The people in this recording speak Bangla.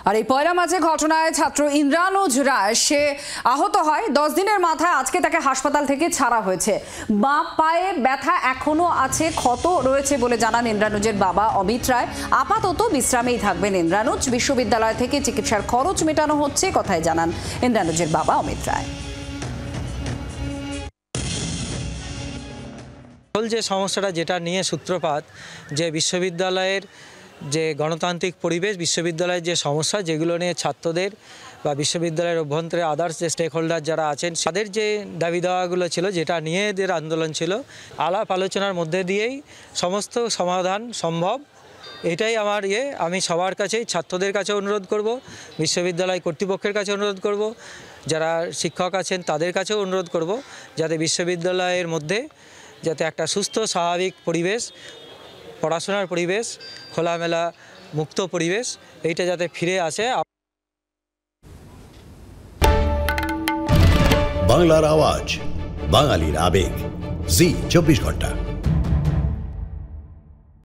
আর এই পয়লা মাঝে ঘটনায় ছাত্র ইন্দ্রানুজ রায় সে আহত হয়। 10 দিনের মাথায় আজকে তাকে হাসপাতাল থেকে ছাড়া হয়েছে। বাঁ পায়ে ব্যথা এখনো আছে, ক্ষত রয়েছে বলে জানান ইন্দ্রানুজের বাবা অমিত রায়। আপাতত বিশ্রামেই থাকবেন ইন্দ্রানুজ। বিশ্ববিদ্যালয় থেকে চিকিৎসার খরচ মেটানো হচ্ছে, কথাই জানান ইন্দ্রানুজের বাবা অমিত রায়। যে সমস্যাটা যেটা নিয়ে সূত্রপাত, যে বিশ্ববিদ্যালয়ের যে গণতান্ত্রিক পরিবেশ, বিশ্ববিদ্যালয়ের যে সমস্যা যেগুলো নিয়ে ছাত্রদের বা বিশ্ববিদ্যালয়ের অভ্যন্তরে আদার্স যে স্টেক হোল্ডার যারা আছেন তাদের যে দাবি দাওয়াগুলো ছিল, যেটা নিয়ে এদের আন্দোলন ছিল, আলাপ আলোচনার মধ্যে দিয়েই সমস্ত সমাধান সম্ভব। এটাই আমার আমি সবার কাছেই, ছাত্রদের কাছে অনুরোধ করব, বিশ্ববিদ্যালয় কর্তৃপক্ষের কাছে অনুরোধ করব, যারা শিক্ষক আছেন তাদের কাছেও অনুরোধ করব, যাতে বিশ্ববিদ্যালয়ের মধ্যে যাতে একটা সুস্থ স্বাভাবিক পরিবেশ, পড়াশোনার পরিবেশ, খোলামেলা মুক্ত পরিবেশ, এইটা যাতে ফিরে আসে। বাংলার আওয়াজ, বাঙালির আবেগ, জি 24 ঘন্টা।